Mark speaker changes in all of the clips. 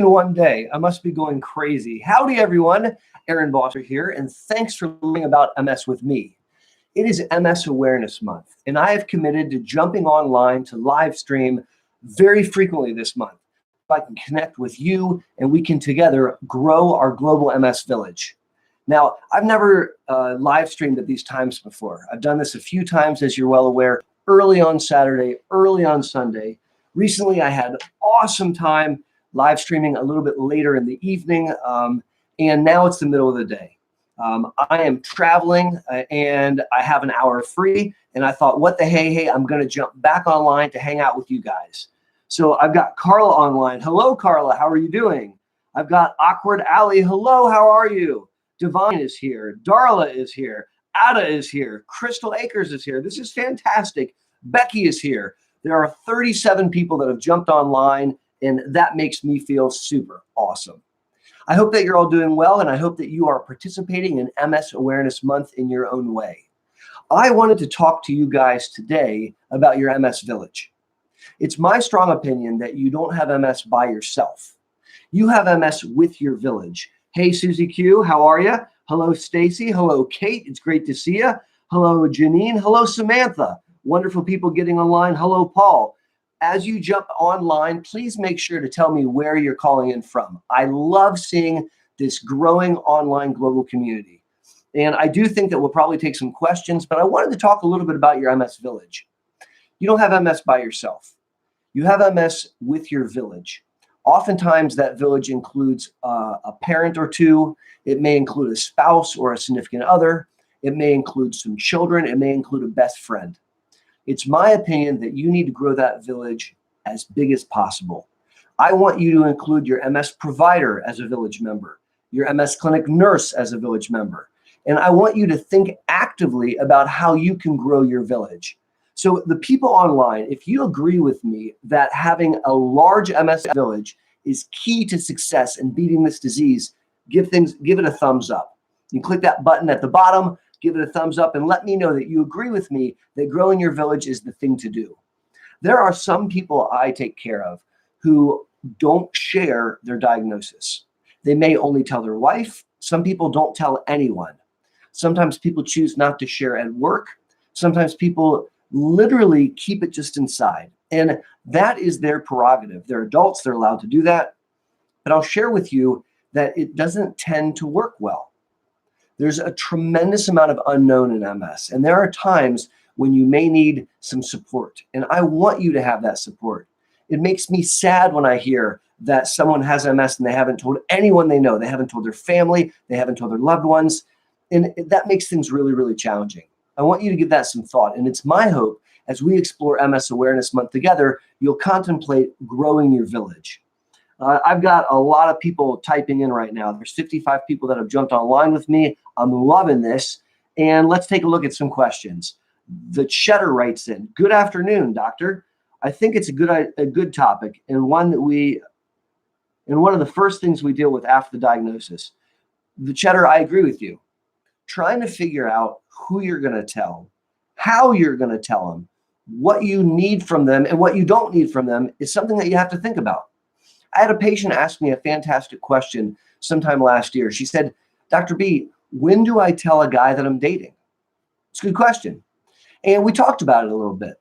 Speaker 1: in one day. I must be going crazy. Howdy, everyone. Aaron Boster here, and thanks for learning about MS with me. It is MS Awareness Month, and I have committed to jumping online to live stream very frequently this month. So I can connect with you, and we can together grow our global MS village. Now, I've never live streamed at these times before. I've done this a few times, as you're well aware, early on Saturday, early on Sunday. Recently, I had an awesome time live streaming a little bit later in the evening, and now it's the middle of the day. I am traveling and I have an hour free, and I thought, what the hey, I'm going to jump back online to hang out with you guys. So I've got Carla online. Hello, Carla. How are you doing? I've got Awkward Allie. Hello, how are you? Divine is here. Darla is here. Ada is here. Crystal Akers is here. This is fantastic. Becky is here. There are 37 people that have jumped online, and that makes me feel super awesome. I hope that you're all doing well, and I hope that you are participating in MS Awareness Month in your own way. I wanted to talk to you guys today about your MS village. It's my strong opinion that you don't have MS by yourself. You have MS with your village. Hey, Susie Q, how are you? Hello, Stacy. Hello, Kate. It's great to see you. Hello, Janine. Hello, Samantha. Wonderful people getting online. Hello, Paul. As you jump online, please make sure to tell me where you're calling in from. I love seeing this growing online global community. And I do think that we'll probably take some questions, but I wanted to talk a little bit about your MS village. You don't have MS by yourself. You have MS with your village. Oftentimes, that village includes a parent or two. It may include a spouse or a significant other. It may include some children. It may include a best friend. It's my opinion that you need to grow that village as big as possible. I want you to include your MS provider as a village member, your MS clinic nurse as a village member. And I want you to think actively about how you can grow your village. So the people online, if you agree with me that having a large MS village is key to success in beating this disease, give it a thumbs up. You click that button at the bottom, give it a thumbs up, and let me know that you agree with me that growing your village is the thing to do. There are some people I take care of who don't share their diagnosis. They may only tell their wife. Some people don't tell anyone. Sometimes people choose not to share at work. Sometimes people literally keep it just inside. And that is their prerogative. They're adults, they're allowed to do that. But I'll share with you that it doesn't tend to work well. There's a tremendous amount of unknown in MS. And there are times when you may need some support. And I want you to have that support. It makes me sad when I hear that someone has MS and they haven't told anyone they know. They haven't told their family. They haven't told their loved ones. And that makes things really, really challenging. I want you to give that some thought. And it's my hope as we explore MS Awareness Month together, you'll contemplate growing your village. I've got a lot of people typing in right now. There's 55 people that have jumped online with me. I'm loving this. And let's take a look at some questions. The Cheddar writes in, good afternoon, doctor. I think it's a good topic and one of the first things we deal with after the diagnosis. The Cheddar, I agree with you. Trying to figure out who you're going to tell, how you're going to tell them, what you need from them and what you don't need from them is something that you have to think about. I had a patient ask me a fantastic question sometime last year. She said, Dr. B, when do I tell a guy that I'm dating? It's a good question. And we talked about it a little bit.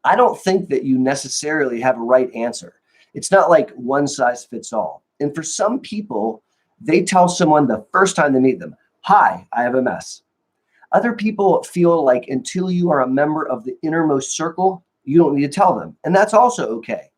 Speaker 1: I don't think that you necessarily have a right answer. It's not like one size fits all. And for some people, they tell someone the first time they meet them, hi, I have MS. Other people feel like until you are a member of the innermost circle, you don't need to tell them. And that's also okay.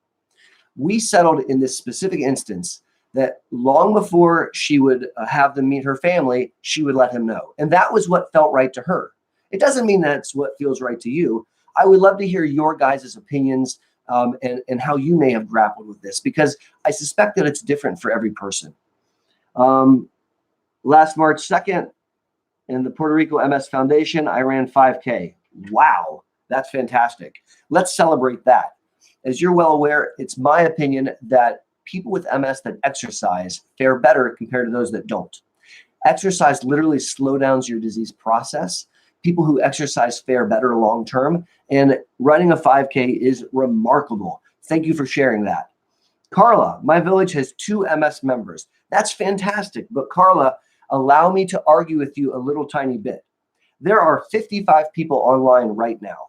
Speaker 1: We settled in this specific instance that long before she would have them meet her family, she would let him know. And that was what felt right to her. It doesn't mean that's what feels right to you. I would love to hear your guys' opinions and how you may have grappled with this, because I suspect that it's different for every person. Last March 2nd, in the Puerto Rico MS Foundation, I ran 5K. Wow, that's fantastic. Let's celebrate that. As you're well aware, it's my opinion that people with MS that exercise fare better compared to those that don't. Exercise literally slows down your disease process. People who exercise fare better long term, and running a 5K is remarkable. Thank you for sharing that. Carla, my village has 2 MS members. That's fantastic. But Carla, allow me to argue with you a little tiny bit. There are 55 people online right now.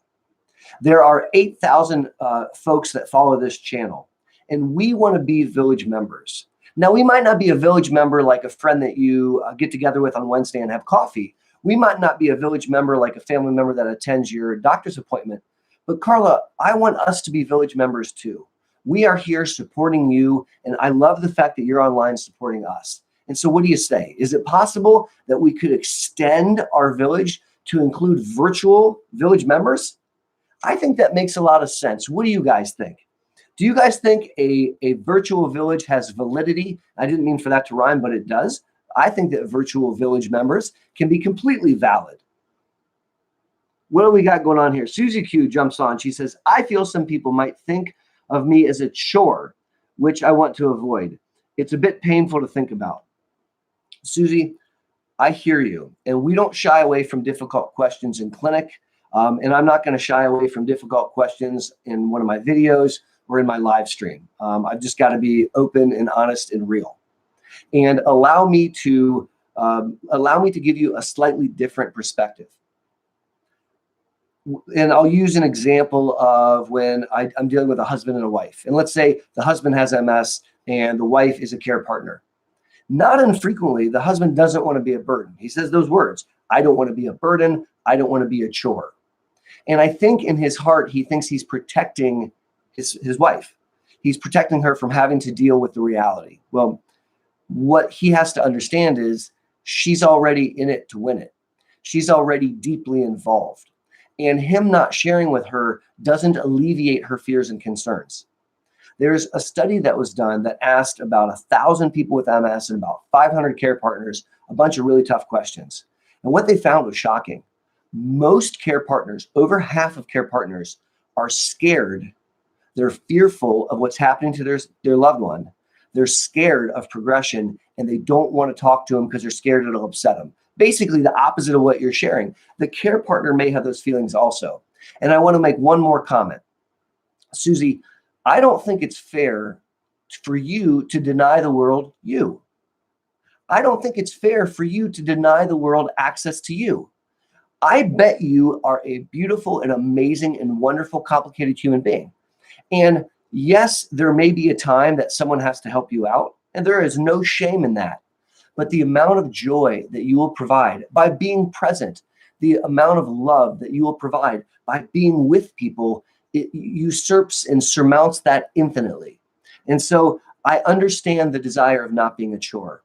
Speaker 1: There are 8,000 folks that follow this channel, and we want to be village members. Now, we might not be a village member like a friend that you get together with on Wednesday and have coffee. We might not be a village member like a family member that attends your doctor's appointment. But Carla, I want us to be village members too. We are here supporting you, and I love the fact that you're online supporting us. And so what do you say? Is it possible that we could extend our village to include virtual village members? I think that makes a lot of sense. What do you guys think? Do you guys think a virtual village has validity? I didn't mean for that to rhyme, but it does. I think that virtual village members can be completely valid. What do we got going on here? Susie Q jumps on. She says, I feel some people might think of me as a chore, which I want to avoid. It's a bit painful to think about. Susie, I hear you. And we don't shy away from difficult questions in clinic. And I'm not going to shy away from difficult questions in one of my videos or in my live stream. I've just got to be open and honest and real. And allow me to give you a slightly different perspective. And I'll use an example of when I'm dealing with a husband and a wife. And let's say the husband has MS and the wife is a care partner. Not infrequently, the husband doesn't want to be a burden. He says those words, I don't want to be a burden. I don't want to be a chore. And I think in his heart, he thinks he's protecting his wife. He's protecting her from having to deal with the reality. Well, what he has to understand is she's already in it to win it. She's already deeply involved. And him not sharing with her doesn't alleviate her fears and concerns. There's a study that was done that asked about 1,000 people with MS and about 500 care partners a bunch of really tough questions. And what they found was shocking. Most care partners, over half of care partners, are scared. They're fearful of what's happening to their loved one. They're scared of progression, and they don't want to talk to them because they're scared it'll upset them. Basically, the opposite of what you're sharing. The care partner may have those feelings also. And I want to make one more comment. Susie, I don't think it's fair for you to deny the world you. I don't think it's fair for you to deny the world access to you. I bet you are a beautiful and amazing and wonderful, complicated human being. And yes, there may be a time that someone has to help you out, and there is no shame in that. But the amount of joy that you will provide by being present, the amount of love that you will provide by being with people, it usurps and surmounts that infinitely. And so I understand the desire of not being a chore.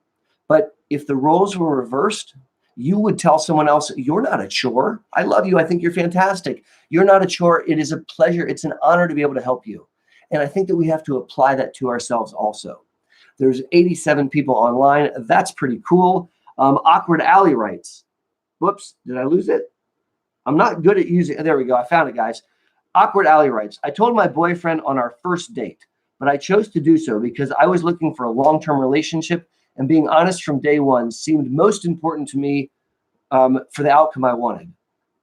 Speaker 1: But if the roles were reversed, you would tell someone else, you're not a chore. I love you. I think you're fantastic. You're not a chore. It is a pleasure. It's an honor to be able to help you. And I think that we have to apply that to ourselves also. There's 87 people online. That's pretty cool. Awkward Alley writes, whoops, did I lose it? I'm not good at using, there we go. I found it, guys. Awkward Alley writes, I told my boyfriend on our first date, but I chose to do so because I was looking for a long-term relationship, and being honest from day one seemed most important to me for the outcome I wanted.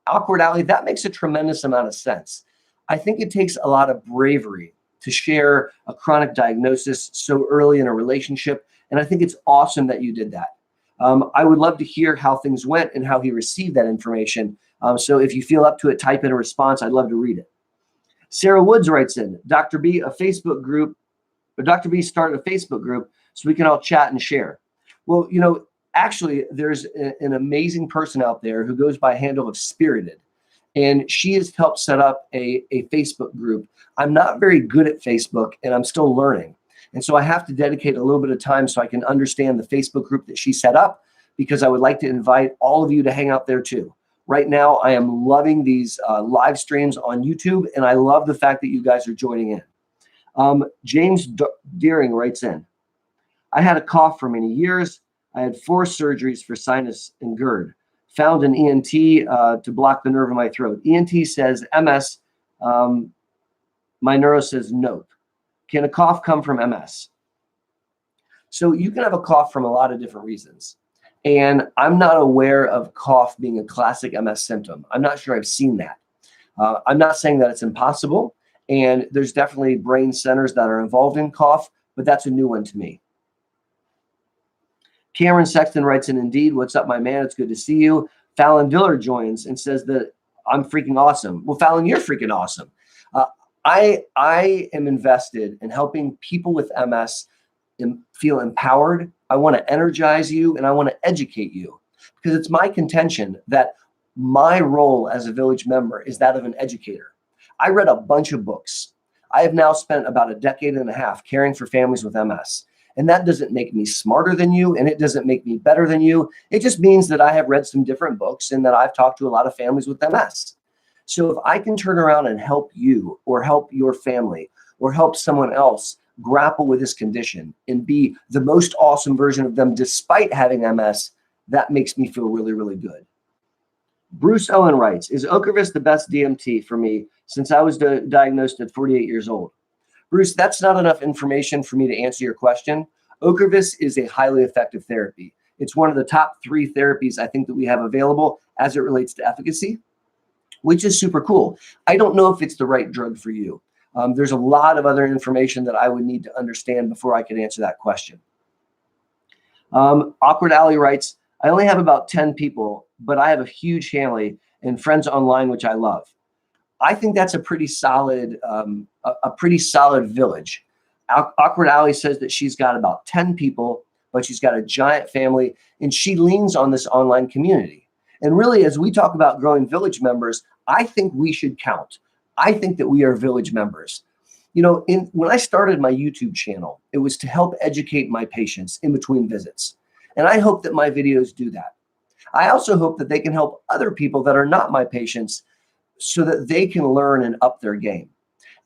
Speaker 1: Awkward Alley, that makes a tremendous amount of sense. I think it takes a lot of bravery to share a chronic diagnosis so early in a relationship, and I think it's awesome that you did that. I would love to hear how things went and how he received that information. So if you feel up to it, type in a response. I'd love to read it. Sarah Woods writes in, Dr. B, a Facebook group, or Dr. B started a Facebook group so we can all chat and share. Well, you know, actually, there's an amazing person out there who goes by a handle of Spirited, and she has helped set up a Facebook group. I'm not very good at Facebook, and I'm still learning. And so I have to dedicate a little bit of time so I can understand the Facebook group that she set up, because I would like to invite all of you to hang out there too. Right now, I am loving these live streams on YouTube, and I love the fact that you guys are joining in. James Deering writes in, I had a cough for many years. I had 4 surgeries for sinus and GERD. Found an ENT to block the nerve in my throat. ENT says MS. My neuro says nope. Can a cough come from MS? So you can have a cough from a lot of different reasons. And I'm not aware of cough being a classic MS symptom. I'm not sure I've seen that. I'm not saying that it's impossible. And there's definitely brain centers that are involved in cough, but that's a new one to me. Cameron Sexton writes in Indeed, "What's up, my man? It's good to see you." Fallon Diller joins and says that I'm freaking awesome. Well, Fallon, you're freaking awesome. I am invested in helping people with MS feel empowered. I want to energize you and I want to educate you, because it's my contention that my role as a village member is that of an educator. I read a bunch of books. I have now spent about a decade and a half caring for families with MS. And that doesn't make me smarter than you, and it doesn't make me better than you. It just means that I have read some different books and that I've talked to a lot of families with MS. So if I can turn around and help you or help your family or help someone else grapple with this condition and be the most awesome version of them despite having MS, that makes me feel really, really good. Bruce Owen writes, "Is Ocrevus the best DMT for me since I was diagnosed at 48 years old?" Bruce, that's not enough information for me to answer your question. Ocrevus is a highly effective therapy. It's one of the top 3 therapies I think that we have available as it relates to efficacy, which is super cool. I don't know if it's the right drug for you. There's a lot of other information that I would need to understand before I could answer that question. Awkward Alley writes, "I only have about 10 people, but I have a huge family and friends online, which I love." I think that's a pretty solid village. Awkward Alley says that she's got about 10 people, but she's got a giant family, and she leans on this online community. And really, as we talk about growing village members, I think we should count. I think that we are village members. You know, when I started my YouTube channel, it was to help educate my patients in between visits. And I hope that my videos do that. I also hope that they can help other people that are not my patients so that they can learn and up their game.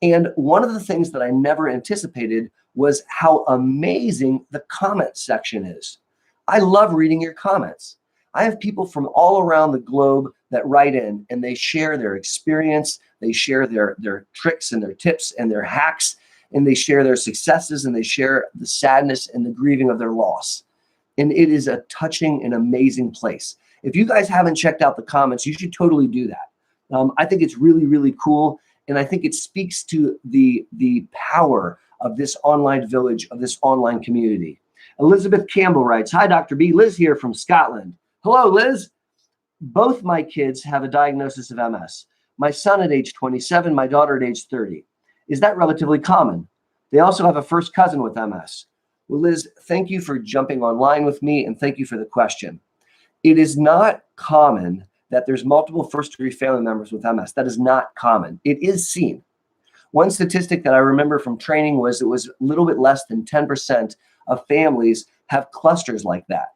Speaker 1: And one of the things that I never anticipated was how amazing the comment section is. I love reading your comments. I have people from all around the globe that write in and they share their experience, they share their tricks and their tips and their hacks, and they share their successes and they share the sadness and the grieving of their loss. And it is a touching and amazing place. If you guys haven't checked out the comments, you should totally do that. I think it's really, really cool. And I think it speaks to the power of this online village, of this online community. Elizabeth Campbell writes, "Hi, Dr. B. Liz here from Scotland." Hello, Liz. Both my kids have a diagnosis of MS. My son at age 27, my daughter at age 30. Is that relatively common? They also have a first cousin with MS. Well, Liz, thank you for jumping online with me, and thank you for the question. It is not common that there's multiple first-degree family members with MS. That is not common. It is seen. One statistic that I remember from training was it was a little bit less than 10% of families have clusters like that.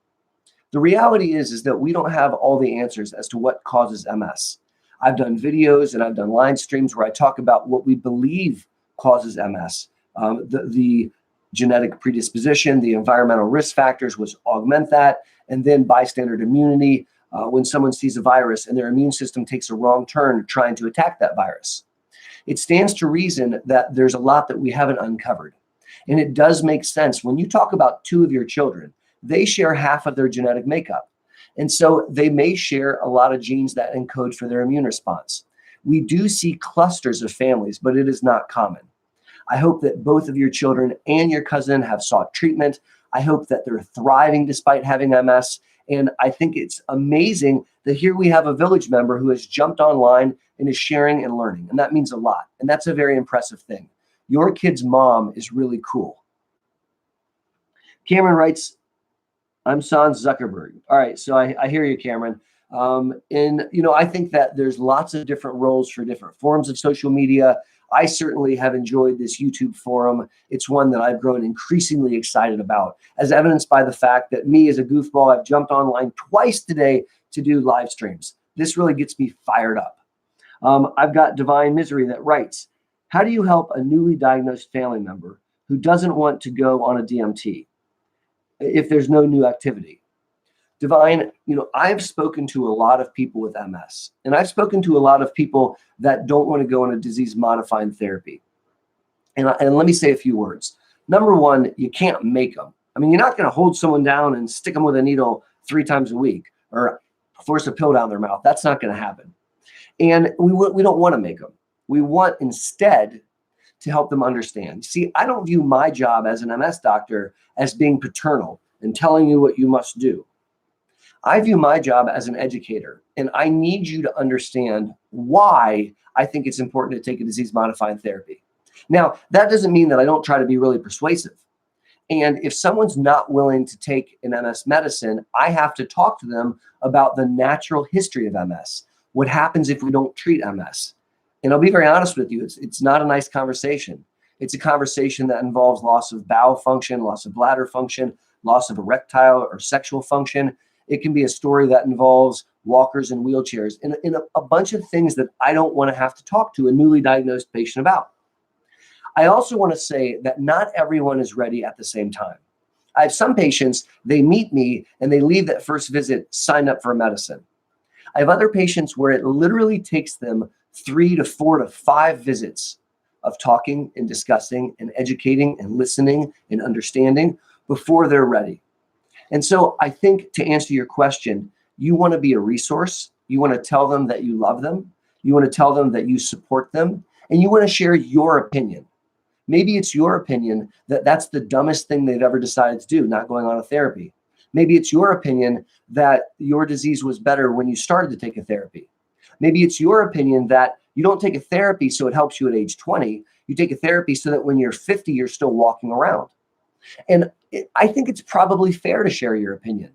Speaker 1: The reality is that we don't have all the answers as to what causes MS. I've done videos and I've done line streams where I talk about what we believe causes MS. The genetic predisposition, the environmental risk factors, which augment that, and then bystander immunity, when someone sees a virus and their immune system takes a wrong turn trying to attack that virus. It stands to reason that there's a lot that we haven't uncovered. And it does make sense. When you talk about 2 of your children, they share half of their genetic makeup. And so they may share a lot of genes that encode for their immune response. We do see clusters of families, but it is not common. I hope that both of your children and your cousin have sought treatment. I hope that they're thriving despite having MS. And I think it's amazing that here we have a village member who has jumped online and is sharing and learning. And that means a lot. And that's a very impressive thing. Your kid's mom is really cool. Cameron writes, "I'm Sans Zuckerberg." All right, so I hear you, Cameron. And, you know, I think that there's lots of different roles for different forms of social media. I certainly have enjoyed this YouTube forum. It's one that I've grown increasingly excited about, as evidenced by the fact that me as a goofball, I've jumped online twice today to do live streams. This really gets me fired up. I've got Divine Misery that writes, "How do you help a newly diagnosed family member who doesn't want to go on a DMT if there's no new activity?" Divine, you know, I've spoken to a lot of people with MS, and I've spoken to a lot of people that don't want to go on a disease-modifying therapy. And let me say a few words. Number one, you can't make them. I mean, you're not going to hold someone down and stick them with a needle 3 times a week or force a pill down their mouth. That's not going to happen. And we don't want to make them. We want instead to help them understand. See, I don't view my job as an MS doctor as being paternal and telling you what you must do. I view my job as an educator, and I need you to understand why I think it's important to take a disease-modifying therapy. Now, that doesn't mean that I don't try to be really persuasive. And if someone's not willing to take an MS medicine, I have to talk to them about the natural history of MS. What happens if we don't treat MS? And I'll be very honest with you, it's not a nice conversation. It's a conversation that involves loss of bowel function, loss of bladder function, loss of erectile or sexual function. It can be a story that involves walkers and wheelchairs and a bunch of things that I don't want to have to talk to a newly diagnosed patient about. I also want to say that not everyone is ready at the same time. I have some patients, they meet me and they leave that first visit signed up for a medicine. I have other patients where it literally takes them 3 to 4 to 5 visits of talking and discussing and educating and listening and understanding before they're ready. And so I think, to answer your question, you want to be a resource. You want to tell them that you love them. You want to tell them that you support them, and you want to share your opinion. Maybe it's your opinion that that's the dumbest thing they've ever decided to do, not going on a therapy. Maybe it's your opinion that your disease was better when you started to take a therapy. Maybe it's your opinion that you don't take a therapy so it helps you at age 20. You take a therapy so that when you're 50, you're still walking around. And I think it's probably fair to share your opinion.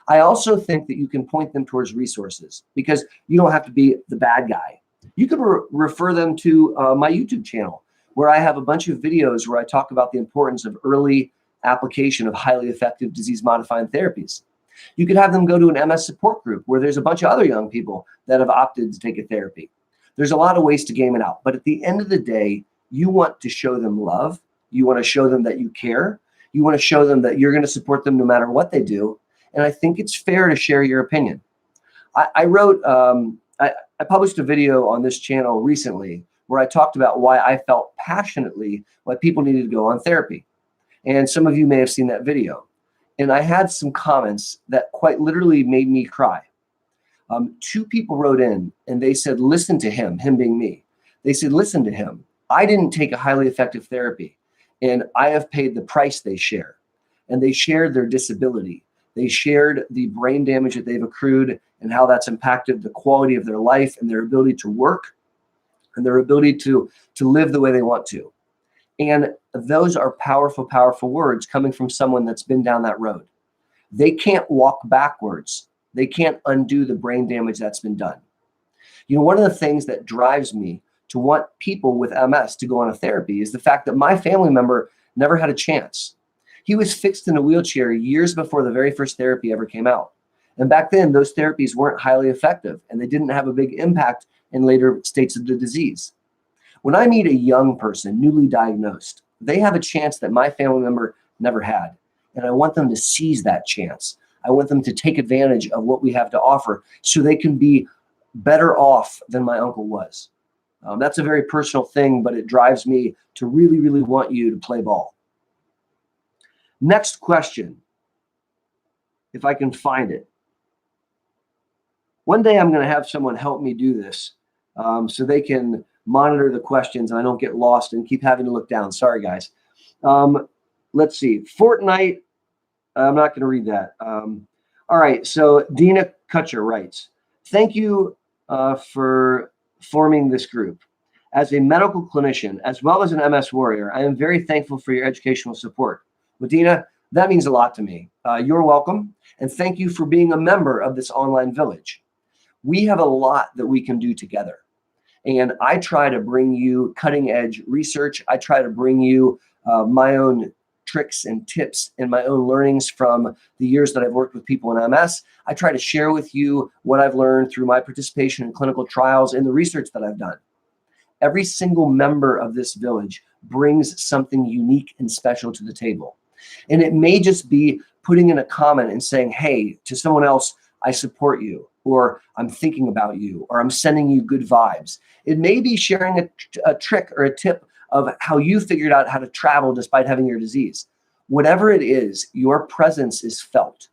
Speaker 1: I also think that you can point them towards resources, because you don't have to be the bad guy. You could refer them to my YouTube channel, where I have a bunch of videos where I talk about the importance of early application of highly effective disease-modifying therapies. You could have them go to an MS support group where there's a bunch of other young people that have opted to take a therapy. There's a lot of ways to game it out. But at the end of the day, you want to show them love. You want to show them that you care. You want to show them that you're going to support them no matter what they do. And I think it's fair to share your opinion. I published a video on this channel recently where I talked about why I felt passionately why people needed to go on therapy. And some of you may have seen that video. And I had some comments that quite literally made me cry. 2 people wrote in and they said, listen to him being me. They said, listen to him. I didn't take a highly effective therapy, and I have paid the price they share. And they shared their disability. They shared the brain damage that they've accrued and how that's impacted the quality of their life and their ability to work and their ability to live the way they want to. And those are powerful, powerful words coming from someone that's been down that road. They can't walk backwards. They can't undo the brain damage that's been done. You know, one of the things that drives me to want people with MS to go on a therapy is the fact that my family member never had a chance. He was fixed in a wheelchair years before the very first therapy ever came out. And back then, those therapies weren't highly effective, and they didn't have a big impact in later states of the disease. When I meet a young person, newly diagnosed, they have a chance that my family member never had. And I want them to seize that chance. I want them to take advantage of what we have to offer so they can be better off than my uncle was. That's a very personal thing, but it drives me to really, really want you to play ball. Next question, if I can find it. One day I'm going to have someone help me do this so they can monitor the questions and I don't get lost and keep having to look down. Sorry, guys. Let's see. Fortnite. I'm not going to read that. All right. So Dina Kutcher writes, thank you for forming this group. As a medical clinician, as well as an MS warrior, I am very thankful for your educational support. Well, Dina, that means a lot to me. You're welcome. And thank you for being a member of this online village. We have a lot that we can do together. And I try to bring you cutting edge research. I try to bring you my own tricks and tips and my own learnings from the years that I've worked with people in MS. I try to share with you what I've learned through my participation in clinical trials and the research that I've done. Every single member of this village brings something unique and special to the table. And it may just be putting in a comment and saying, hey, to someone else, I support you, or I'm thinking about you, or I'm sending you good vibes. It may be sharing a trick or a tip of how you figured out how to travel despite having your disease. Whatever it is, your presence is felt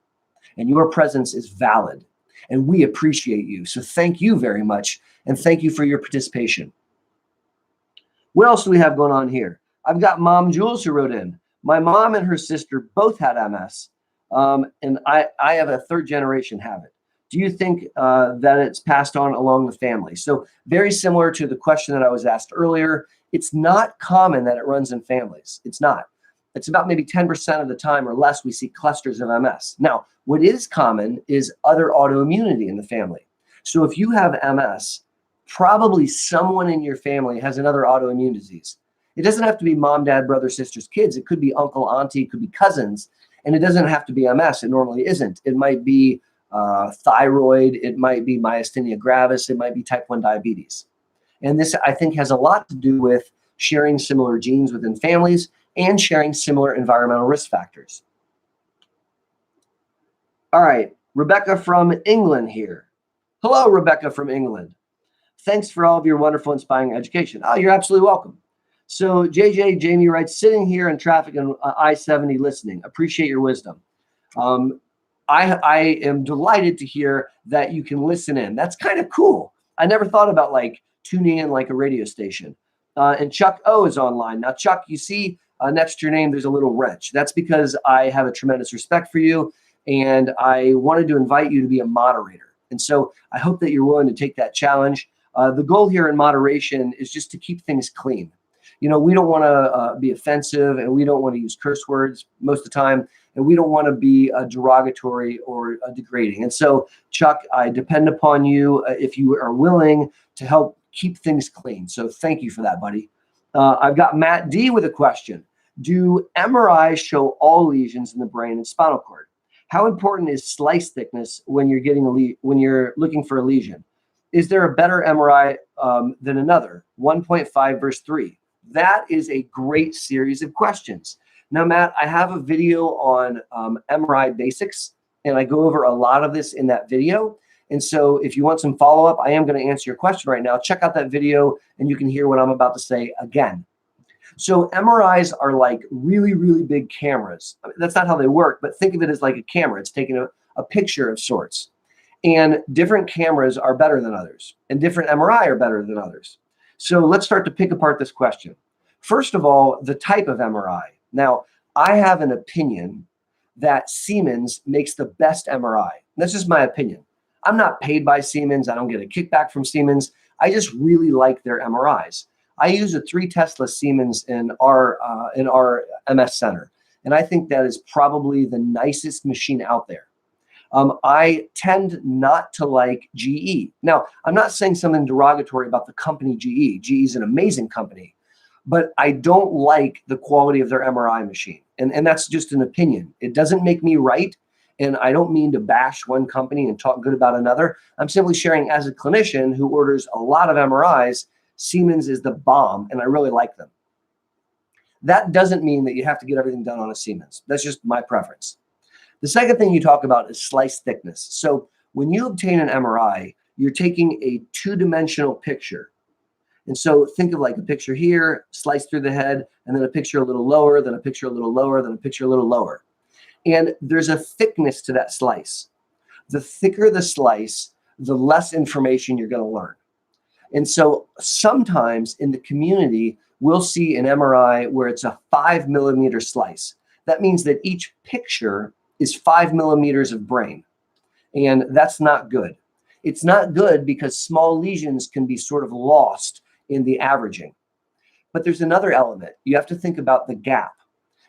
Speaker 1: and your presence is valid. And we appreciate you. So thank you very much. And thank you for your participation. What else do we have going on here? I've got Mom Jules who wrote in. My mom and her sister both had MS, and I have a third generation have it. Do you think that it's passed on along the family? So very similar to the question that I was asked earlier, it's not common that it runs in families. It's not. It's about maybe 10% of the time or less we see clusters of MS. Now, what is common is other autoimmunity in the family. So if you have MS, probably someone in your family has another autoimmune disease. It doesn't have to be mom, dad, brother, sisters, kids. It could be uncle, auntie, it could be cousins. And it doesn't have to be MS. It normally isn't. It might be thyroid. It might be myasthenia gravis. It might be type 1 diabetes. And this, I think, has a lot to do with sharing similar genes within families and sharing similar environmental risk factors. All right, Rebecca from England here. Hello, Rebecca from England. Thanks for all of your wonderful, inspiring education. Oh, you're absolutely welcome. So JJ Jamie writes, sitting here in traffic on I-70 listening. Appreciate your wisdom. I am delighted to hear that you can listen in. That's kind of cool. I never thought about like tuning in like a radio station. And Chuck O is online. Now, Chuck, you see next to your name, there's a little wrench. That's because I have a tremendous respect for you. And I wanted to invite you to be a moderator. And so I hope that you're willing to take that challenge. The goal here in moderation is just to keep things clean. You know, we don't want to be offensive, and we don't want to use curse words most of the time, and we don't want to be derogatory or degrading. And so, Chuck, I depend upon you if you are willing to help keep things clean. So thank you for that, buddy. I've got Matt D with a question. Do MRIs show all lesions in the brain and spinal cord? How important is slice thickness when you're getting when you're looking for a lesion? Is there a better MRI than another? 1.5 versus 3. That is a great series of questions. Now, Matt, I have a video on MRI basics, and I go over a lot of this in that video. And so if you want some follow-up, I am going to answer your question right now. Check out that video, and you can hear what I'm about to say again. So MRIs are like really, really big cameras. I mean, that's not how they work, but think of it as like a camera. It's taking a picture of sorts. And different cameras are better than others, and different MRI are better than others. So let's start to pick apart this question. First of all, the type of MRI. Now, I have an opinion that Siemens makes the best MRI. That's just my opinion. I'm not paid by Siemens. I don't get a kickback from Siemens. I just really like their MRIs. I use a 3 Tesla Siemens in our MS center, and I think that is probably the nicest machine out there. I tend not to like GE. Now, I'm not saying something derogatory about the company GE. GE is an amazing company, but I don't like the quality of their MRI machine. And that's just an opinion. It doesn't make me right. And I don't mean to bash one company and talk good about another. I'm simply sharing as a clinician who orders a lot of MRIs, Siemens is the bomb, and I really like them. That doesn't mean that you have to get everything done on a Siemens. That's just my preference. The second thing you talk about is slice thickness. So when you obtain an MRI, you're taking a 2-dimensional picture. And so think of like a picture here, sliced through the head, and then a picture a little lower, then a picture a little lower, then a picture a little lower. And there's a thickness to that slice. The thicker the slice, the less information you're going to learn. And so sometimes in the community, we'll see an MRI where it's a 5-millimeter slice. That means that each picture is 5 millimeters of brain. And that's not good. It's not good because small lesions can be sort of lost in the averaging. But there's another element. You have to think about the gap.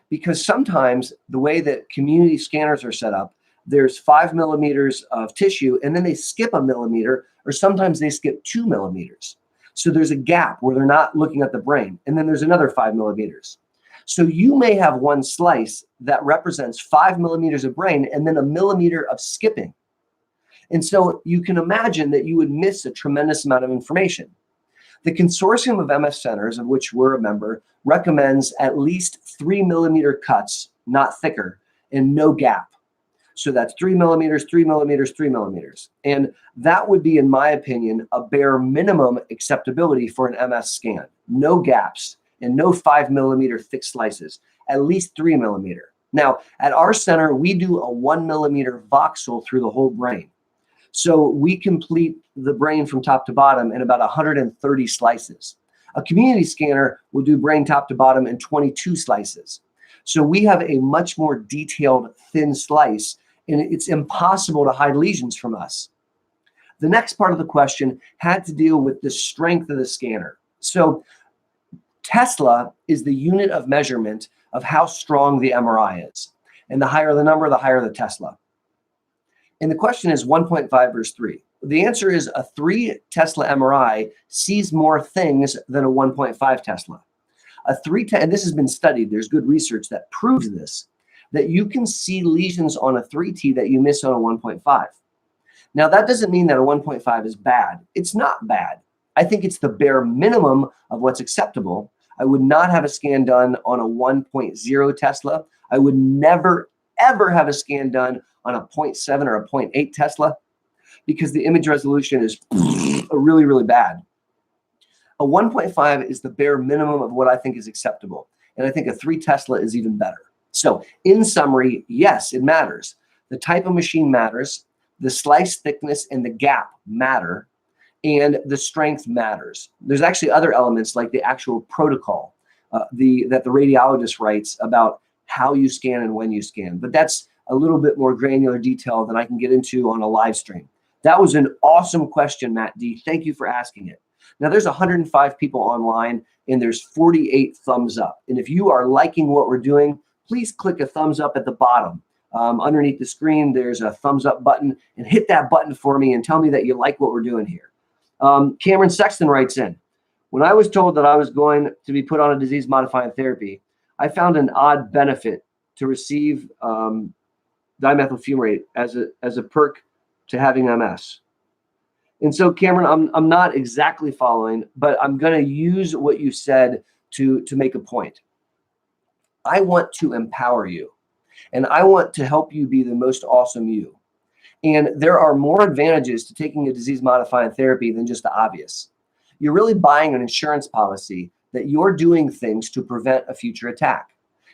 Speaker 1: Because sometimes the way that community scanners are set up, there's 5 millimeters of tissue, and then they skip a millimeter, or sometimes they skip 2 millimeters. So there's a gap where they're not looking at the brain. And then there's another 5 millimeters. So you may have one slice that represents 5 millimeters of brain and then a millimeter of skipping. And so you can imagine that you would miss a tremendous amount of information. The consortium of MS centers, of which we're a member, recommends at least 3 millimeter cuts, not thicker, and no gap. So that's 3 millimeters, 3 millimeters, 3 millimeters. And that would be, in my opinion, a bare minimum acceptability for an MS scan. No gaps and no 5 millimeter thick slices, at least 3 millimeter. Now, at our center, we do a 1 millimeter voxel through the whole brain. So we complete the brain from top to bottom in about 130 slices. A community scanner will do brain top to bottom in 22 slices. So we have a much more detailed, thin slice, and it's impossible to hide lesions from us. The next part of the question had to deal with the strength of the scanner. So Tesla is the unit of measurement of how strong the MRI is. And the higher the number, the higher the Tesla. And the question is 1.5 versus 3. The answer is a 3 Tesla MRI sees more things than a 1.5 Tesla. And this has been studied, there's good research that proves this, that you can see lesions on a 3T that you miss on a 1.5. Now, that doesn't mean that a 1.5 is bad. It's not bad. I think it's the bare minimum of what's acceptable. I would not have a scan done on a 1.0 Tesla. I would never, ever have a scan done on a 0.7 or a 0.8 Tesla because the image resolution is really, really bad. A 1.5 is the bare minimum of what I think is acceptable. And I think a 3 Tesla is even better. So in summary, yes, it matters. The type of machine matters. The slice thickness and the gap matter. And the strength matters. There's actually other elements like the actual protocol that the radiologist writes about how you scan and when you scan. But that's a little bit more granular detail than I can get into on a live stream. That was an awesome question, Matt D. Thank you for asking it. Now, there's 105 people online, and there's 48 thumbs up. And if you are liking what we're doing, please click a thumbs up at the bottom. Underneath the screen, there's a thumbs up button, and hit that button for me and tell me that you like what we're doing here. Cameron Sexton writes in, when I was told that I was going to be put on a disease-modifying therapy, I found an odd benefit to receive dimethyl fumarate as a perk to having MS. And so, Cameron, I'm not exactly following, but I'm going to use what you said to make a point. I want to empower you, and I want to help you be the most awesome you. And there are more advantages to taking a disease-modifying therapy than just the obvious. You're really buying an insurance policy that you're doing things to prevent a future attack.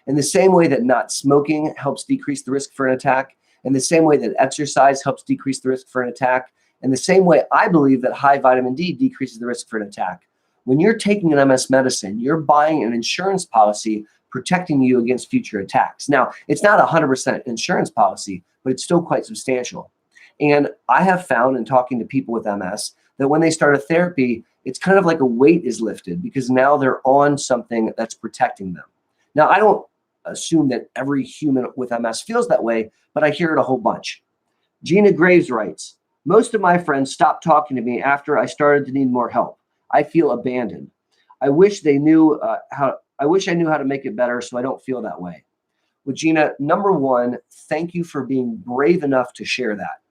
Speaker 1: In the same way that not smoking helps decrease the risk for an attack, in the same way that exercise helps decrease the risk for an attack, in the same way I believe that high vitamin D decreases the risk for an attack. When you're taking an MS medicine, you're buying an insurance policy protecting you against future attacks. Now, it's not a 100% insurance policy, but it's still quite substantial. And I have found in talking to people with MS that when they start a therapy, it's kind of like a weight is lifted because now they're on something that's protecting them. Now, I don't assume that every human with MS feels that way, but I hear it a whole bunch. Gina Graves writes, most of my friends stopped talking to me after I started to need more help. I feel abandoned. I wish I knew how to make it better so I don't feel that way. Well, Gina, number one, thank you for being brave enough to share that.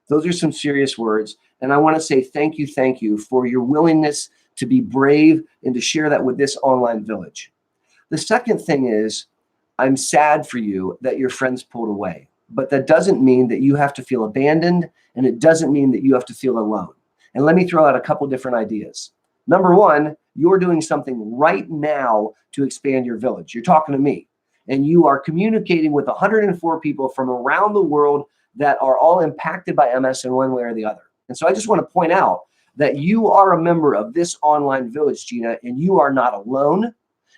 Speaker 1: Those are some serious words. And I want to say thank you for your willingness to be brave and to share that with this online village. The second thing is, I'm sad for you that your friends pulled away, but that doesn't mean that you have to feel abandoned, and it doesn't mean that you have to feel alone. And let me throw out a couple different ideas. Number one, you're doing something right now to expand your village. You're talking to me, and you are communicating with 104 people from around the world that are all impacted by MS in one way or the other. And so I just want to point out that you are a member of this online village, Gina, and you are not alone.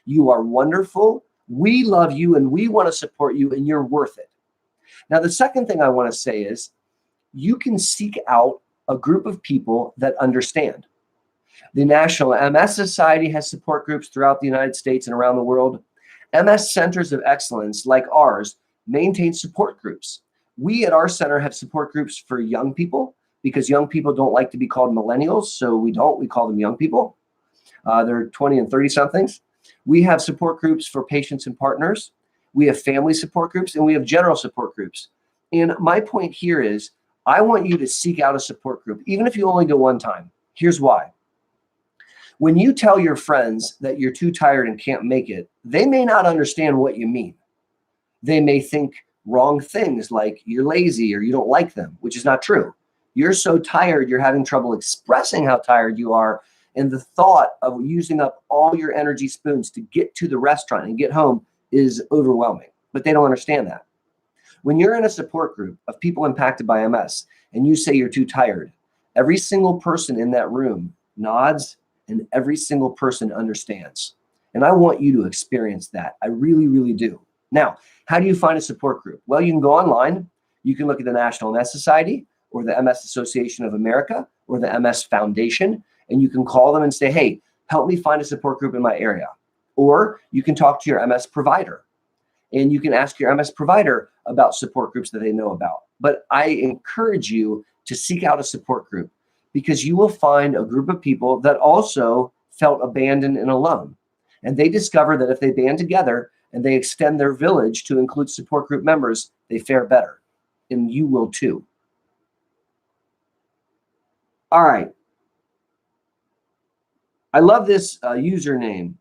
Speaker 1: You are wonderful. We love you, and we want to support you, and you're worth it. Now, the second thing I want to say is you can seek out a group of people that understand. The National MS Society has support groups throughout the United States and around the world. MS Centers of Excellence, like ours, maintain support groups. We at our center have support groups for young people because young people don't like to be called millennials, so we call them young people. They're 20 and 30 somethings. We have support groups for patients and partners. We have family support groups, and we have general support groups. And my point here is I want you to seek out a support group, even if you only go one time. Here's why. When you tell your friends that you're too tired and can't make it, they may not understand what you mean. They may think wrong things like you're lazy or you don't like them, which is not true. You're so tired, you're having trouble expressing how tired you are. And the thought of using up all your energy spoons to get to the restaurant and get home is overwhelming, but they don't understand that. When you're in a support group of people impacted by MS and you say you're too tired, every single person in that room nods and every single person understands. And I want you to experience that. I really, really do. Now, how do you find a support group? Well, you can go online. You can look at the National MS Society or the MS Association of America or the MS Foundation, and you can call them and say, hey, help me find a support group in my area. Or you can talk to your MS provider, and you can ask your MS provider about support groups that they know about. But I encourage you to seek out a support group, because you will find a group of people that also felt abandoned and alone. And they discover that if they band together and they extend their village to include support group members, they fare better. And you will too. All right. I love this username.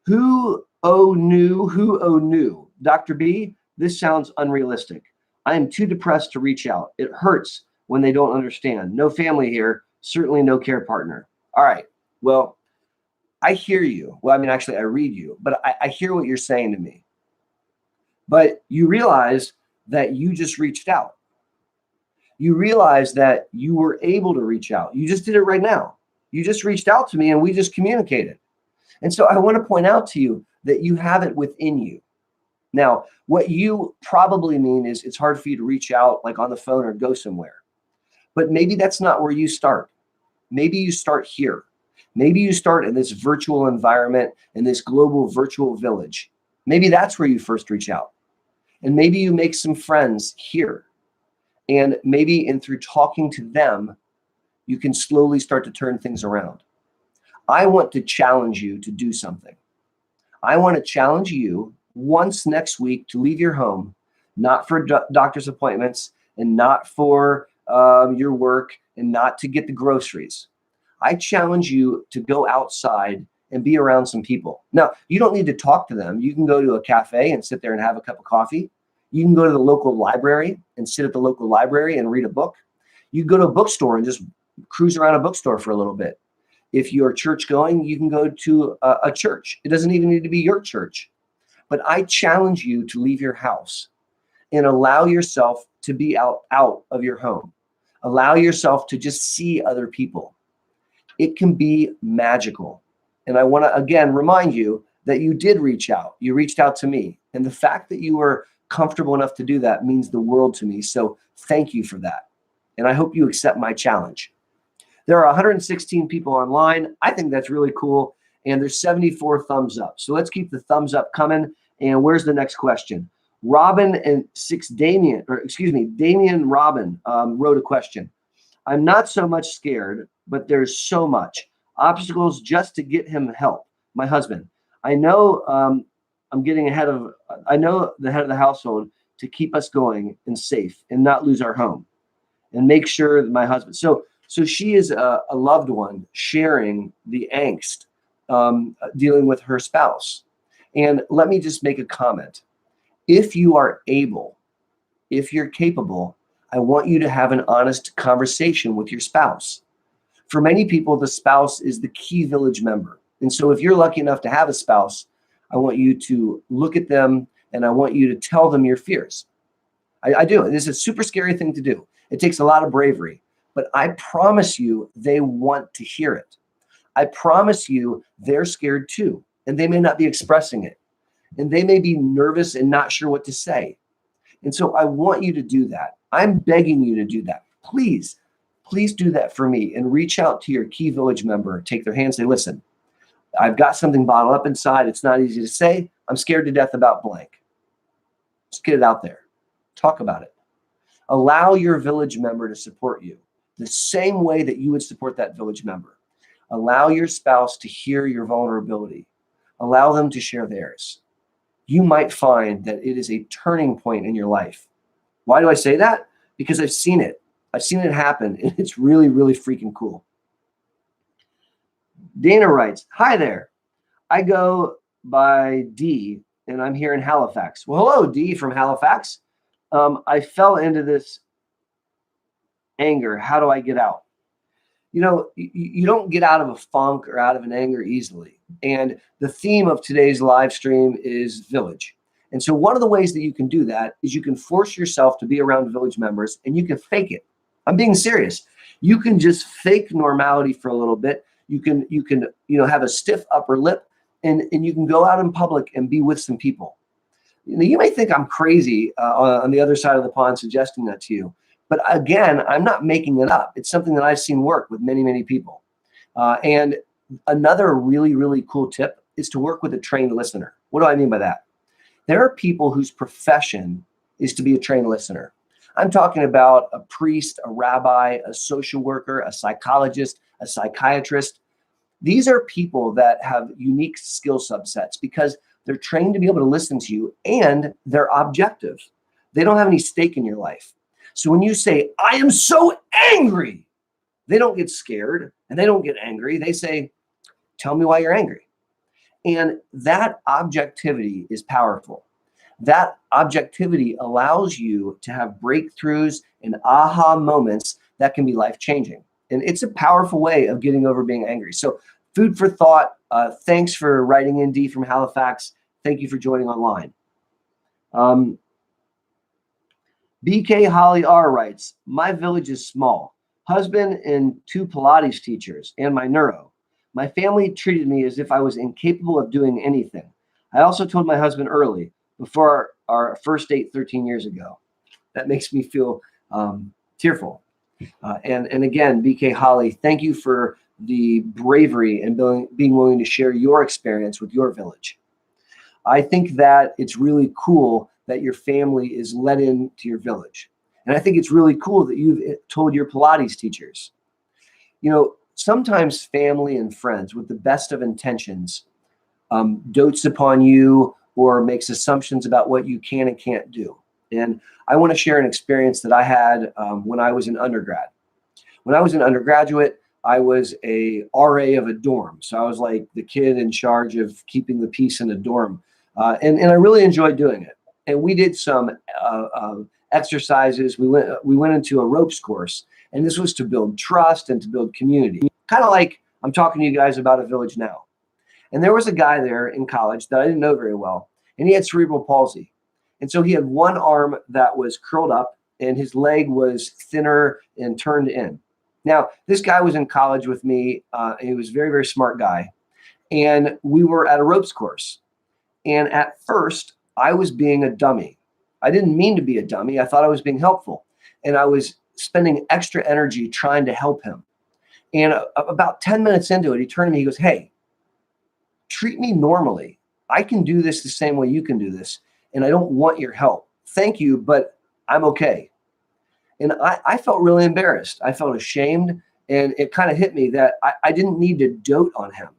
Speaker 1: Who knew? Dr. B, this sounds unrealistic. I am too depressed to reach out. It hurts when they don't understand. No family here, certainly no care partner. All right. Well, I hear you. Well, I mean, actually, I read you, but I hear what you're saying to me. But you realize that you just reached out. You realize that you were able to reach out. You just did it right now. You just reached out to me and we just communicated. And so I want to point out to you that you have it within you. Now, what you probably mean is it's hard for you to reach out like on the phone or go somewhere. But maybe that's not where you start. Maybe you start here. Maybe you start in this virtual environment, in this global virtual village. Maybe that's where you first reach out. And maybe you make some friends here. And maybe through talking to them, you can slowly start to turn things around. I want to challenge you to do something. I want to challenge you once next week to leave your home, not for doctor's appointments and not for your work and not to get the groceries. I challenge you to go outside and be around some people. Now, you don't need to talk to them. You can go to a cafe and sit there and have a cup of coffee. You can go to the local library and sit at the local library and read a book. You can go to a bookstore and just cruise around a bookstore for a little bit. If you're church going, you can go to a church. It doesn't even need to be your church. But I challenge you to leave your house and allow yourself to be out of your home. Allow yourself to just see other people. It can be magical. And I want to, again, remind you that you did reach out. You reached out to me. And the fact that you were comfortable enough to do that means the world to me. So thank you for that. And I hope you accept my challenge. There are 116 people online. I think that's really cool. And there's 74 thumbs up. So let's keep the thumbs up coming. And where's the next question? Damian Robin wrote a question. I'm not so much scared, but there's so much obstacles just to get him help. My husband, I know the head of the household to keep us going and safe and not lose our home and make sure that my husband. So she is a loved one sharing the angst, dealing with her spouse. And let me just make a comment. If you are able, if you're capable, I want you to have an honest conversation with your spouse. For many people, the spouse is the key village member. And so if you're lucky enough to have a spouse, I want you to look at them and I want you to tell them your fears. I do. This is a super scary thing to do. It takes a lot of bravery, but I promise you they want to hear it. I promise you they're scared too, and they may not be expressing it. And they may be nervous and not sure what to say. And so I want you to do that. I'm begging you to do that. Please do that for me and reach out to your key village member, take their hand, say, listen, I've got something bottled up inside. It's not easy to say. I'm scared to death about blank. Just get it out there. Talk about it. Allow your village member to support you the same way that you would support that village member. Allow your spouse to hear your vulnerability. Allow them to share theirs. You might find that it is a turning point in your life. Why do I say that? Because I've seen it. I've seen it happen, and it's really, really freaking cool. Dana writes, hi there. I go by D, and I'm here in Halifax. Well, hello, D from Halifax. I fell into this anger. How do I get out? You know, you don't get out of a funk or out of an anger easily. And the theme of today's live stream is village. And so one of the ways that you can do that is you can force yourself to be around village members and you can fake it. I'm being serious. You can just fake normality for a little bit. You can have a stiff upper lip, and you can go out in public and be with some people. You may think I'm crazy on the other side of the pond suggesting that to you, but again, I'm not making it up. It's something that I've seen work with many, many people. And another really, really cool tip is to work with a trained listener. What do I mean by that? There are people whose profession is to be a trained listener. I'm talking about a priest, a rabbi, a social worker, a psychologist, a psychiatrist. These are people that have unique skill subsets because they're trained to be able to listen to you, and they're objective. They don't have any stake in your life. So when you say, I am so angry, they don't get scared and they don't get angry. They say, tell me why you're angry. And that objectivity is powerful. That objectivity allows you to have breakthroughs and aha moments that can be life-changing. And it's a powerful way of getting over being angry. So food for thought. Thanks for writing in, D from Halifax. Thank you for joining online. BK Holly R writes, my village is small. Husband and 2 Pilates teachers and my neuro. My family treated me as if I was incapable of doing anything. I also told my husband early, before our first date 13 years ago. That makes me feel tearful. And again, BK Holly, thank you for the bravery and being willing to share your experience with your village. I think that it's really cool that your family is let into your village. And I think it's really cool that you've told your Pilates teachers. You know, sometimes family and friends with the best of intentions dotes upon you or makes assumptions about what you can and can't do. And I want to share an experience that I had when I was an undergrad. When I was an undergraduate, I was a RA of a dorm. So I was like the kid in charge of keeping the peace in a dorm. And I really enjoyed doing it. And we did some exercises. We went into a ropes course, and this was to build trust and to build community. Kind of like I'm talking to you guys about a village now. And there was a guy there in college that I didn't know very well, and he had cerebral palsy. And so he had one arm that was curled up, and his leg was thinner and turned in. Now, this guy was in college with me. And he was a very, very smart guy. And we were at a ropes course. And at first, I was being a dummy. I didn't mean to be a dummy. I thought I was being helpful. And I was spending extra energy trying to help him. And about 10 minutes into it, he turned to me, he goes, hey, treat me normally. I can do this the same way you can do this. And I don't want your help. Thank you, but I'm okay. And I felt really embarrassed. I felt ashamed. And it kind of hit me that I didn't need to dote on him.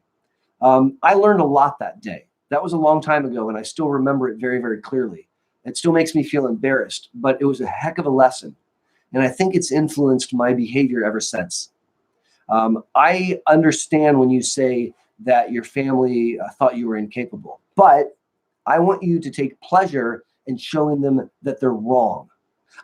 Speaker 1: I learned a lot that day. That was a long time ago, and I still remember it very, very clearly. It still makes me feel embarrassed, but it was a heck of a lesson. And I think it's influenced my behavior ever since. I understand when you say that your family thought you were incapable, but I want you to take pleasure in showing them that they're wrong.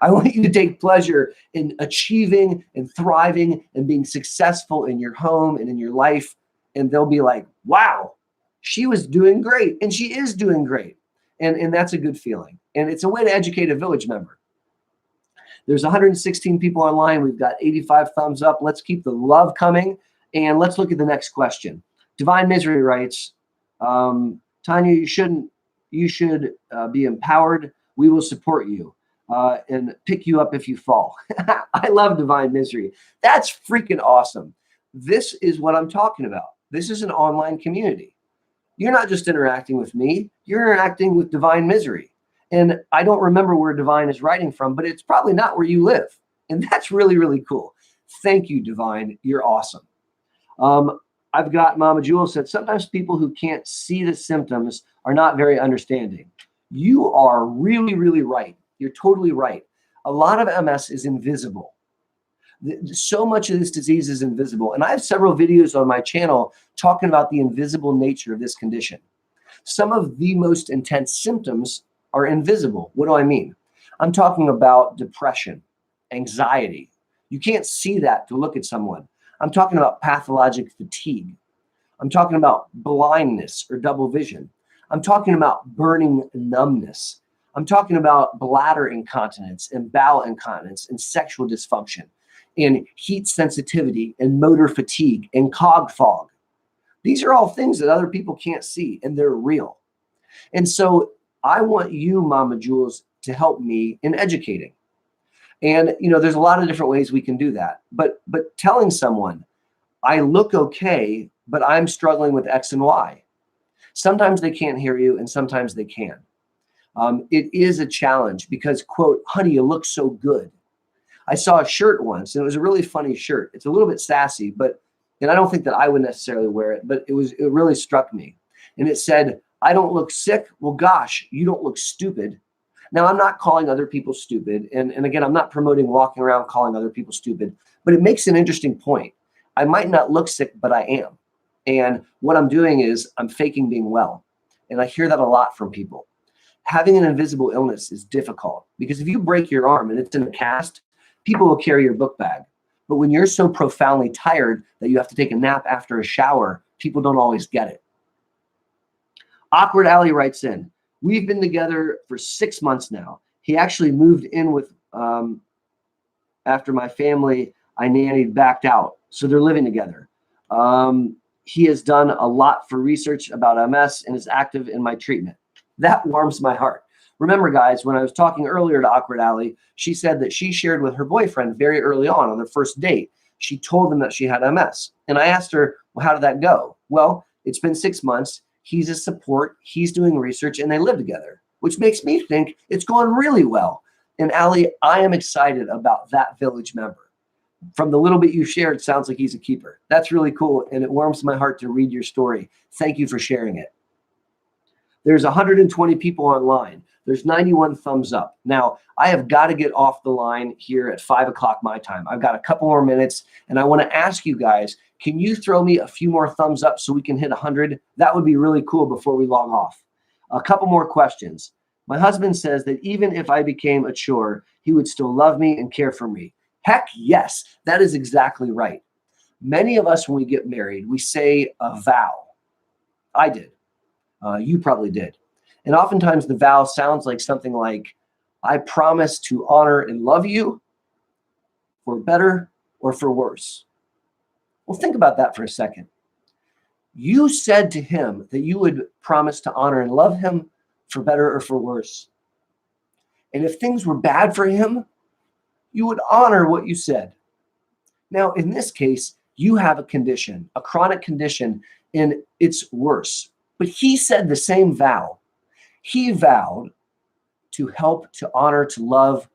Speaker 1: I want you to take pleasure in achieving and thriving and being successful in your home and in your life. And they'll be like, wow, she was doing great. And she is doing great. And that's a good feeling. And it's a way to educate a village member. There's 116 people online. We've got 85 thumbs up. Let's keep the love coming. And let's look at the next question. Divine Misery writes, Tanya, you should be empowered. We will support you and pick you up if you fall. I love Divine Misery. That's freaking awesome. This is what I'm talking about. This is an online community. You're not just interacting with me. You're interacting with Divine Misery. And I don't remember where Divine is writing from, but it's probably not where you live. And that's really, really cool. Thank you, Divine. You're awesome. I've got Mama Jewel said, sometimes people who can't see the symptoms are not very understanding. You are really, really right. You're totally right. A lot of MS is invisible. So much of this disease is invisible. And I have several videos on my channel talking about the invisible nature of this condition. Some of the most intense symptoms are invisible. What do I mean? I'm talking about depression, anxiety. You can't see that to look at someone. I'm talking about pathologic fatigue. I'm talking about blindness or double vision. I'm talking about burning numbness. I'm talking about bladder incontinence and bowel incontinence and sexual dysfunction. and heat sensitivity and motor fatigue and cog fog. These are all things that other people can't see, and they're real. And so I want you, Mama Jules, to help me in educating. And there's a lot of different ways we can do that. But telling someone, I look okay, but I'm struggling with X and Y. Sometimes they can't hear you, and sometimes they can. It is a challenge because, quote, honey, you look so good. I saw a shirt once, and it was a really funny shirt. It's a little bit sassy, and I don't think that I would necessarily wear it, but it really struck me. And it said, I don't look sick. Well, gosh, you don't look stupid. Now, I'm not calling other people stupid. And again, I'm not promoting walking around calling other people stupid, but it makes an interesting point. I might not look sick, but I am. And what I'm doing is I'm faking being well. And I hear that a lot from people. Having an invisible illness is difficult because if you break your arm and it's in a cast, people will carry your book bag. But when you're so profoundly tired that you have to take a nap after a shower, people don't always get it. Awkward Alley writes in, we've been together for 6 months now. He actually moved in with, after my family I nannied backed out. So they're living together. He has done a lot for research about MS and is active in my treatment. That warms my heart. Remember, guys, when I was talking earlier to Awkward Alley, she said that she shared with her boyfriend very early on their first date. She told him that she had MS. And I asked her, well, how did that go? Well, it's been 6 months. He's a support. He's doing research, and they live together, which makes me think it's going really well. And Allie, I am excited about that village member. From the little bit you shared, sounds like he's a keeper. That's really cool, and it warms my heart to read your story. Thank you for sharing it. There's 120 people online. There's 91 thumbs up. Now, I have got to get off the line here at 5 o'clock my time. I've got a couple more minutes, and I want to ask you guys, can you throw me a few more thumbs up so we can hit 100? That would be really cool before we log off. A couple more questions. My husband says that even if I became a chore, he would still love me and care for me. Heck yes, that is exactly right. Many of us, when we get married, we say a vow. I did. You probably did. And oftentimes the vow sounds like something like, I promise to honor and love you for better or for worse. Well, think about that for a second. You said to him that you would promise to honor and love him for better or for worse. And if things were bad for him, you would honor what you said. Now, in this case, you have a condition, a chronic condition, and it's worse. But he said the same vow. He vowed to help, to honor, to love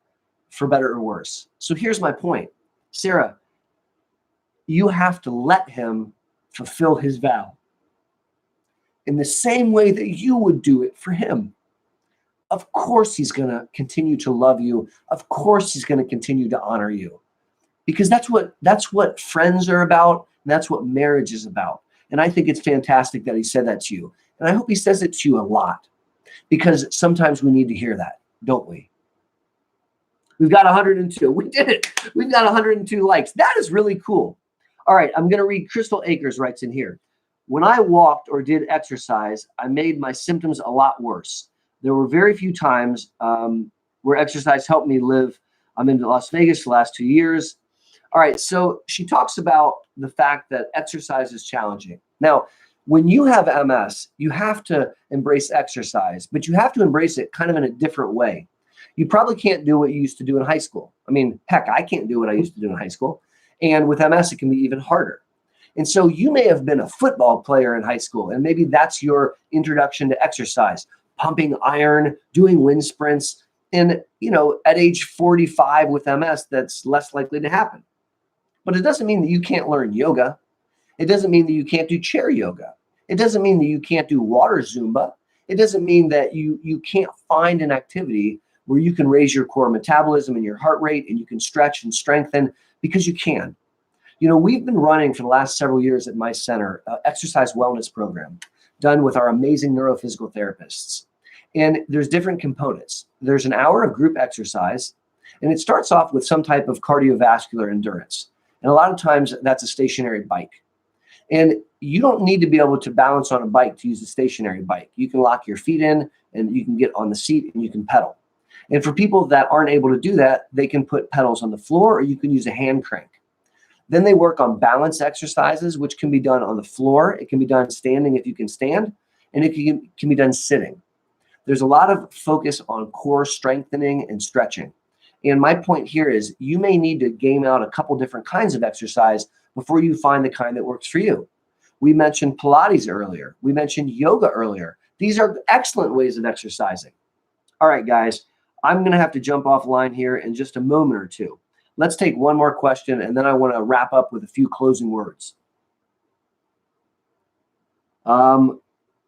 Speaker 1: for better or worse. So here's my point. Sarah, you have to let him fulfill his vow in the same way that you would do it for him. Of course, he's going to continue to love you. Of course, he's going to continue to honor you, because that's what friends are about. And that's what marriage is about. And I think it's fantastic that he said that to you. And I hope he says it to you a lot, because sometimes we need to hear that, don't we? We've got 102. We did it. We've got 102 likes. That is really cool. All right, I'm going to read Crystal Acres writes in here. When I walked or did exercise, I made my symptoms a lot worse. There were very few times where exercise helped me live. I'm in Las Vegas the last 2 years. All right, so she talks about the fact that exercise is challenging. Now, when you have MS, you have to embrace exercise, but you have to embrace it kind of in a different way. You probably can't do what you used to do in high school. I mean, heck, I can't do what I used to do in high school. And with MS, it can be even harder. And so you may have been a football player in high school, and maybe that's your introduction to exercise, pumping iron, doing wind sprints. And, at age 45 with MS, that's less likely to happen. But it doesn't mean that you can't learn yoga. It doesn't mean that you can't do chair yoga. It doesn't mean that you can't do water Zumba. It doesn't mean that you can't find an activity where you can raise your core metabolism and your heart rate, and you can stretch and strengthen, because you can. We've been running for the last several years at my center, exercise wellness program done with our amazing neurophysical therapists. And there's different components. There's an hour of group exercise, and it starts off with some type of cardiovascular endurance. And a lot of times that's a stationary bike. And you don't need to be able to balance on a bike to use a stationary bike. You can lock your feet in, and you can get on the seat, and you can pedal. And for people that aren't able to do that, they can put pedals on the floor, or you can use a hand crank. Then they work on balance exercises, which can be done on the floor. It can be done standing if you can stand, and it can be done sitting. There's a lot of focus on core strengthening and stretching. And my point here is you may need to game out a couple different kinds of exercise before you find the kind that works for you. We mentioned Pilates earlier. We mentioned yoga earlier. These are excellent ways of exercising. All right, guys, I'm going to have to jump offline here in just a moment or two. Let's take one more question, and then I want to wrap up with a few closing words. What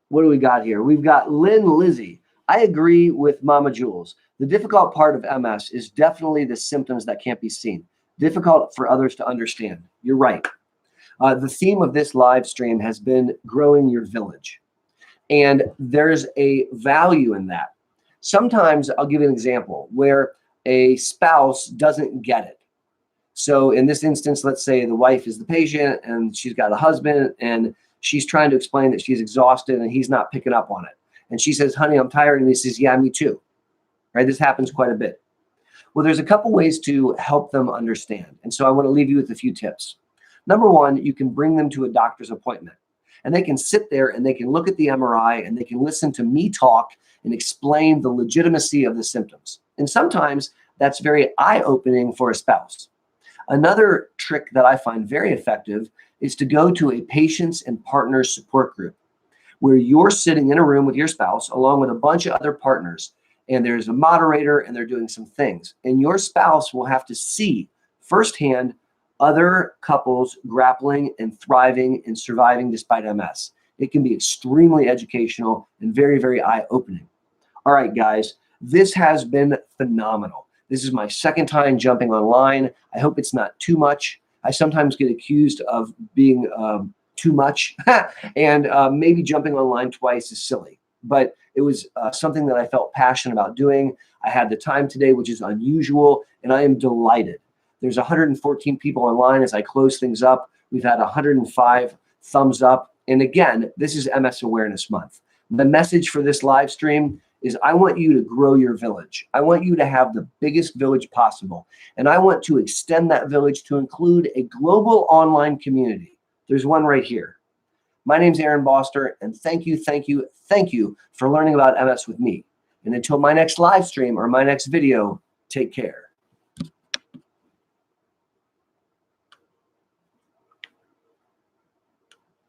Speaker 1: do we got here? We've got Lynn Lizzie. I agree with Mama Jules. The difficult part of MS is definitely the symptoms that can't be seen. Difficult for others to understand. You're right. The theme of this live stream has been growing your village. And there's a value in that. Sometimes I'll give you an example where a spouse doesn't get it. So in this instance, let's say the wife is the patient and she's got a husband and she's trying to explain that she's exhausted and he's not picking up on it. And she says, honey, I'm tired. And he says, yeah, me too. Right? This happens quite a bit. Well, there's a couple ways to help them understand. And so I want to leave you with a few tips. Number one, you can bring them to a doctor's appointment. And they can sit there and they can look at the MRI and they can listen to me talk and explain the legitimacy of the symptoms. And sometimes that's very eye-opening for a spouse. Another trick that I find very effective is to go to a patients and partners support group where you're sitting in a room with your spouse along with a bunch of other partners, and there's a moderator and they're doing some things. And your spouse will have to see firsthand other couples grappling and thriving and surviving despite MS. It can be extremely educational and very, very eye-opening. All right, guys, this has been phenomenal. This is my second time jumping online. I hope it's not too much. I sometimes get accused of being too much, and maybe jumping online twice is silly. But it was something that I felt passionate about doing. I had the time today, which is unusual, and I am delighted. There's 114 people online as I close things up. We've had 105 thumbs up. And again, this is MS Awareness Month. The message for this live stream is I want you to grow your village. I want you to have the biggest village possible. And I want to extend that village to include a global online community. There's one right here. My name's Aaron Boster, and thank you for learning about MS with me. And until my next live stream or my next video, take care.